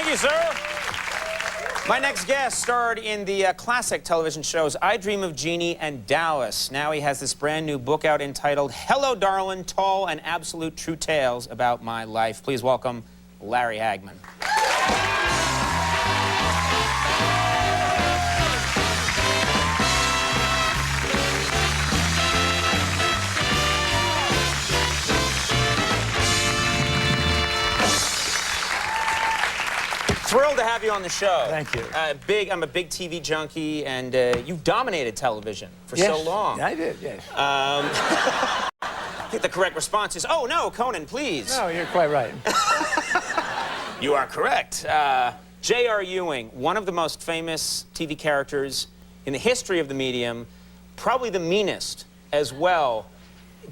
Thank you, sir. My next guest starred in the classic television shows I Dream of Jeannie and Dallas. Now he has this brand new book out entitled Hello, Darlin', Tall and Absolute True Tales About My Life. Please welcome Larry Hagman. Thrilled to have you on the show. Thank you. I'm a big TV junkie, and you dominated television for so long. I did, yes. I think the correct response is, oh, no, Conan, please. No, you're quite right. You are correct. J.R. Ewing, one of the most famous TV characters in the history of the medium, probably the meanest as well.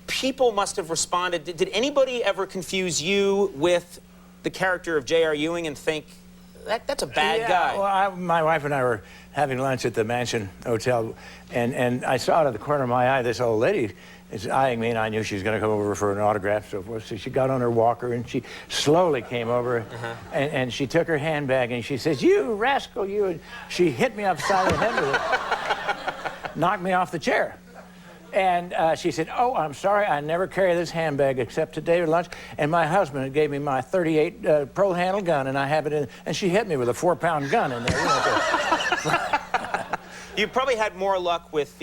People must have responded. Did anybody ever confuse you with the character of J.R. Ewing and think, that's a bad guy? Well, my wife and I were having lunch at the Mansion Hotel, and I saw out of the corner of my eye this old lady is eyeing me, and I knew she was going to come over for an autograph, so forth. So she got on her walker, and she slowly came over, and she took her handbag, and she says, "You rascal, you!" And she hit me upside the head with it, knocked me off the chair. And she said, "Oh, I'm sorry, I never carry this handbag except today at lunch. And my husband gave me my .38 pro-handle gun, and I have it in." And she hit me with a 4-pound gun in there. You know, you probably had more luck with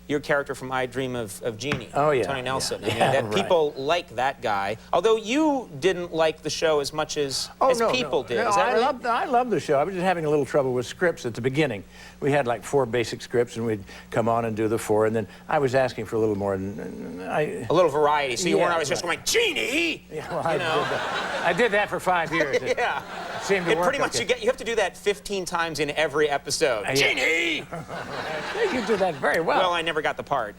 your character from I Dream of Jeannie. Oh, yeah. Tony Nelson. Yeah. I mean, that people like that guy. Although you didn't like the show as much as people did. No, Is that right? I loved the show. I was just having a little trouble with scripts at the beginning. We had like 4 basic scripts, and we'd come on and do the 4, and then I was asking for a little more. A little variety, so you weren't always just going, Jeannie! Yeah, well, I did that for 5 years. Yeah. It seemed to work. Pretty much, you have to do that 15 times in every episode. Jeannie! You do that very well. Well, I never got the part.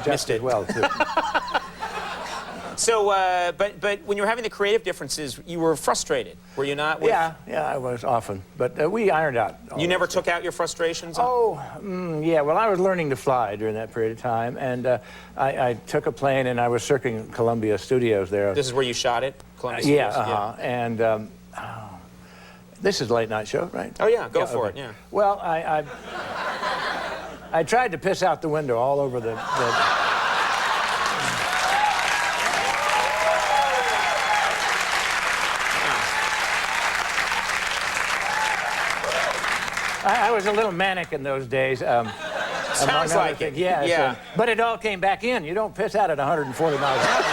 Just as well, too. So, but when you were having the creative differences, you were frustrated, were you not? Yeah, I was often, but we ironed out. You never took out your frustrations? Yeah, well, I was learning to fly during that period of time, and I took a plane, and I was circling Columbia Studios there. This is where you shot it? Columbia Studios? Yeah, and this is a late night show, right? Oh, yeah, go for it, yeah. Well, I tried to piss out the window all over the I was a little manic in those days. Sounds like it. Yeah. But it all came back in. You don't piss out at 140 miles an hour.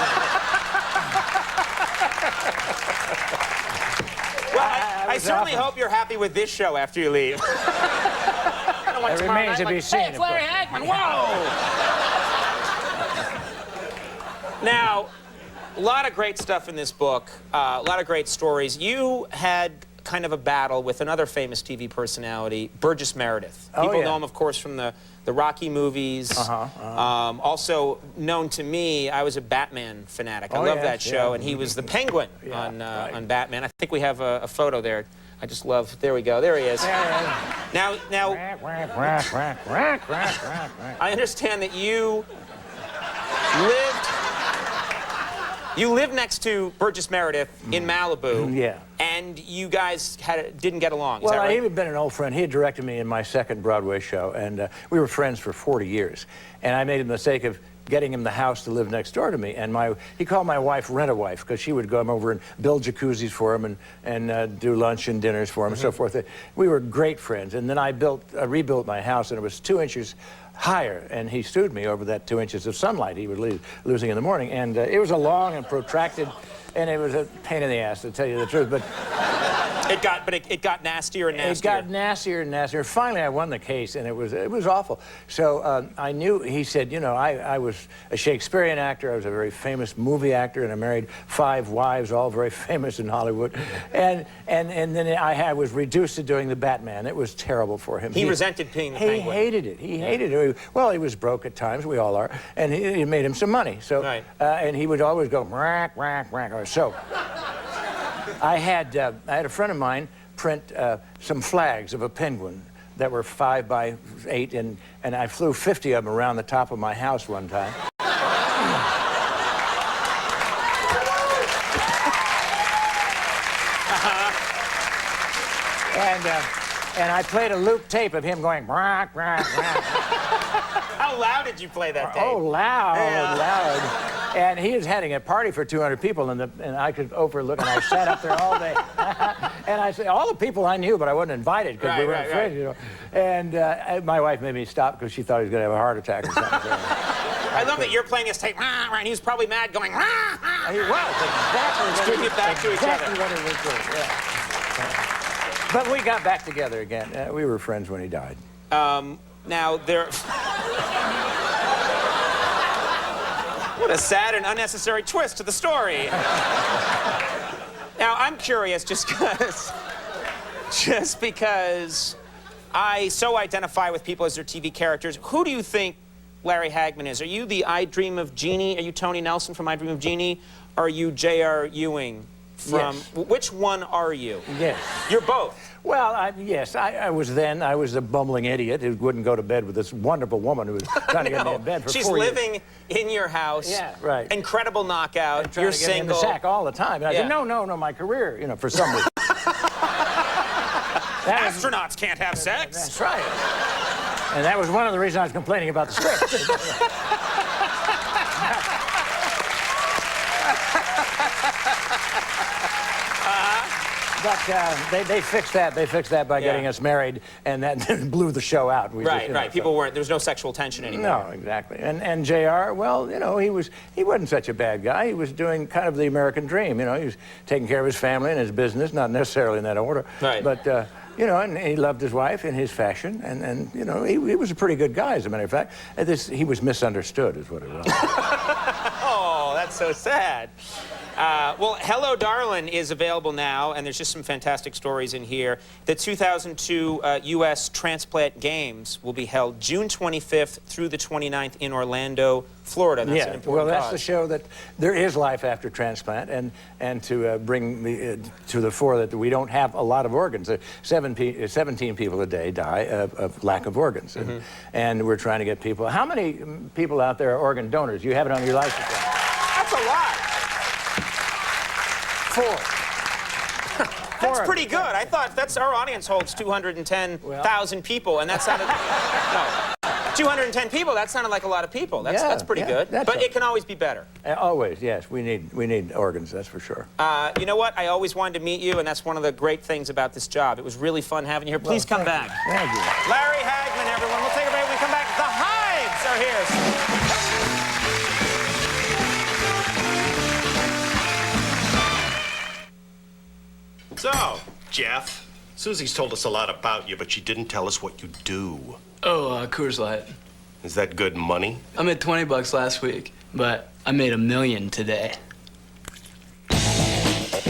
Well, I certainly hope you're happy with this show after you leave. It remains to be seen. Hey, it's Larry Hagman. Whoa! Now, a lot of great stuff in this book, a lot of great stories. You had kind of a battle with another famous TV personality, Burgess Meredith. People know him, of course, from the Rocky movies. Also known to me, I was a Batman fanatic. I love that show, and he was the Penguin on Batman. I think we have a photo there. I just love, there we go, there he is. Now, I understand that you lived next to Burgess Meredith in Malibu. And you guys didn't get along, is that right? Well, he had been an old friend. He had directed me in my second Broadway show, and we were friends for 40 years. And I made the mistake of getting him the house to live next door to me. And he called my wife Rent-A-Wife, because she would come over and build jacuzzis for him and do lunch and dinners for him and so forth. We were great friends. And then I rebuilt my house, and it was 2 inches higher, and he sued me over that 2 inches of sunlight he was losing in the morning. And it was a long and protracted, and it was a pain in the ass, to tell you the truth. But it got nastier and nastier. It got nastier and nastier. Finally, I won the case, and it was awful. So I knew. He said, you know, I was a Shakespearean actor. I was a very famous movie actor, and I married 5 wives, all very famous in Hollywood. And then I was reduced to doing the Batman. It was terrible for him. He resented being the Penguin. He hated it. He hated it. Well, he was broke at times. We all are, and it made him some money. So, and he would always go rack, rack, rack. So, I had a friend of mine print some flags of a penguin that were 5 by 8, and I flew 50 of them around the top of my house one time. And I played a loop tape of him going, "Brak, brak, brak." How loud did you play that tape? Oh, loud, Yeah. loud. And he was having a party for 200 people, and I could overlook, and I sat up there all day. And I said, all the people I knew, but I wasn't invited because we were afraid, you know. And my wife made me stop because she thought he was going to have a heart attack or something. I love that you're playing his tape, and he was probably mad going, He was, exactly. Let's take it back to each exactly other. what it was doing, yeah. But we got back together again. We were friends when he died. Now, there... What a sad and unnecessary twist to the story. Now, I'm curious just because I so identify with people as their TV characters. Who do you think Larry Hagman is? Are you the I Dream of Jeannie? Are you Tony Nelson from I Dream of Jeannie? Or are you J.R. Ewing from... Yes. Which one are you? Yes. You're both. Well, yes, I was a bumbling idiot who wouldn't go to bed with this wonderful woman who was trying to get me in bed for 4 years. She's living in your house. Yeah, right. Incredible knockout. You're single. Me in the sack all the time. And I said, no, my career, you know, for some reason. Astronauts can't have sex. That's right. And that was one of the reasons I was complaining about the script. But they fixed that. They fixed that by getting us married, and that blew the show out. Right. People weren't. There was no sexual tension anymore. No, exactly. And J.R., well, you know, he wasn't such a bad guy. He was doing kind of the American dream. You know, he was taking care of his family and his business, not necessarily in that order. Right. But you know, and he loved his wife in his fashion, and you know, he was a pretty good guy, as a matter of fact. He was misunderstood, is what it was. Oh, that's so sad. Well, Hello, Darlin' is available now, and there's just some fantastic stories in here. The 2002 U.S. Transplant Games will be held June 25th through the 29th in Orlando, Florida. That's an important that's cause. the show that there is life after transplant, and to bring to the fore that we don't have a lot of organs. 17 people a day die of lack of organs, and we're trying to get people. How many people out there are organ donors? You have it on your license plate. That's a lot. 4. That's pretty good. I thought our audience holds 210,000 people, and that sounded... No. 210 people, that sounded like a lot of people. That's pretty good. But it can always be better. Always, yes. We need organs, that's for sure. You know what? I always wanted to meet you, and that's one of the great things about this job. It was really fun having you here. Please come back. Thank you. Larry Hagman, everyone. We'll take a break when we come back. The Hives are here. So, Jeff, Susie's told us a lot about you, but she didn't tell us what you do. Oh, Coors Light. Is that good money? I made $20 last week, but I made $1 million today.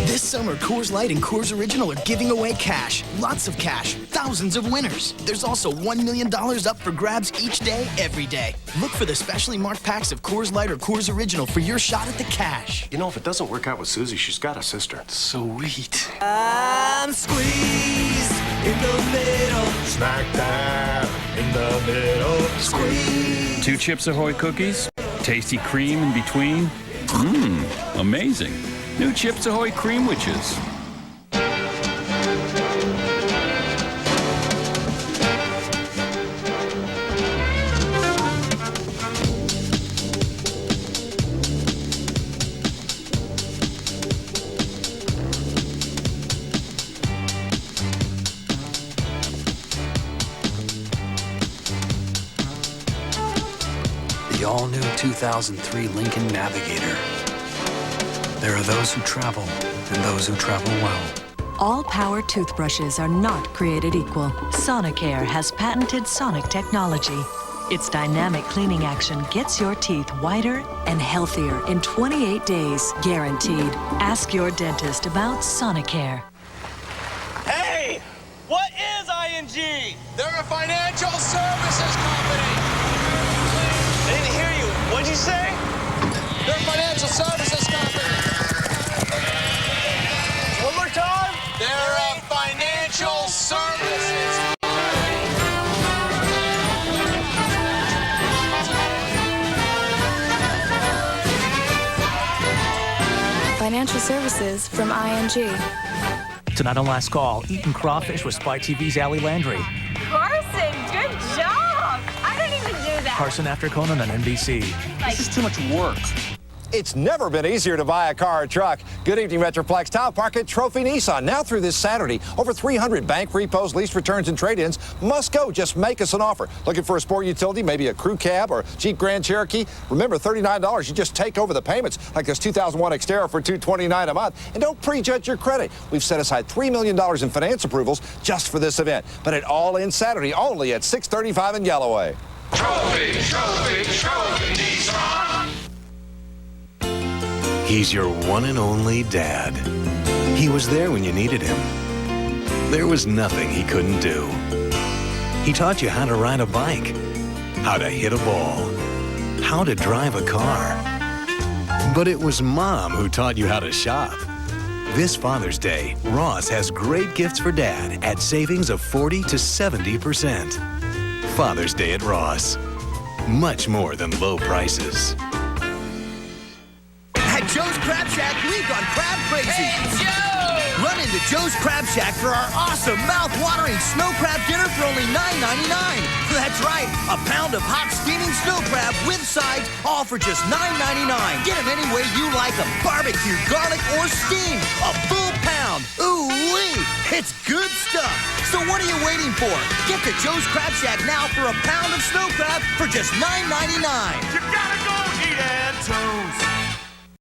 This summer, Coors Light and Coors Original are giving away cash. Lots of cash. Thousands of winners. There's also $1 million up for grabs each day, every day. Look for the specially marked packs of Coors Light or Coors Original for your shot at the cash. You know, if it doesn't work out with Susie, she's got a sister. Sweet. I'm squeezed in the middle. Smack dab in the middle. Squeeze. 2 Chips Ahoy cookies, tasty cream in between. Mmm, amazing. New Chips Ahoy Cream Witches. The all-new 2003 Lincoln Navigator. There are those who travel and those who travel well. All power toothbrushes are not created equal. Sonicare has patented sonic technology. Its dynamic cleaning action gets your teeth whiter and healthier in 28 days, guaranteed. Ask your dentist about Sonicare. Hey, what is ING? They're a financial services company. I didn't hear you. What'd you say? They're a financial services company. One more time. They're a financial services. Financial services from ING. Tonight on Last Call, eating crawfish with Spy TV's Allie Landry. Carson, good job! I don't even do that. Carson after Conan on NBC. This is too much work. It's never been easier to buy a car or truck. Good evening, Metroplex. Tile Park at Trophy Nissan. Now through this Saturday, over 300 bank repos, lease returns, and trade-ins. Must go. Just make us an offer. Looking for a sport utility, maybe a crew cab or Jeep Grand Cherokee? Remember, $39. You just take over the payments, like this 2001 Xterra for $229 a month. And don't prejudge your credit. We've set aside $3 million in finance approvals just for this event. But it all ends Saturday only at 635 in Galloway. Trophy, trophy, trophy Nissan. He's your one and only dad. He was there when you needed him. There was nothing he couldn't do. He taught you how to ride a bike, how to hit a ball, how to drive a car. But it was Mom who taught you how to shop. This Father's Day, Ross has great gifts for Dad at savings of 40 to 70%. Father's Day at Ross. Much more than low prices. At Joe's Crab Shack, we've gone crab crazy. Hey, Joe! Run into Joe's Crab Shack for our awesome mouth-watering snow crab dinner for only $9.99. That's right, a pound of hot steaming snow crab with sides, all for just $9.99. Get them any way you like them, barbecue, garlic, or steamed. A full pound. Ooh-wee! It's good stuff. So what are you waiting for? Get to Joe's Crab Shack now for a pound of snow crab for just $9.99. You gotta go eat at Joe's.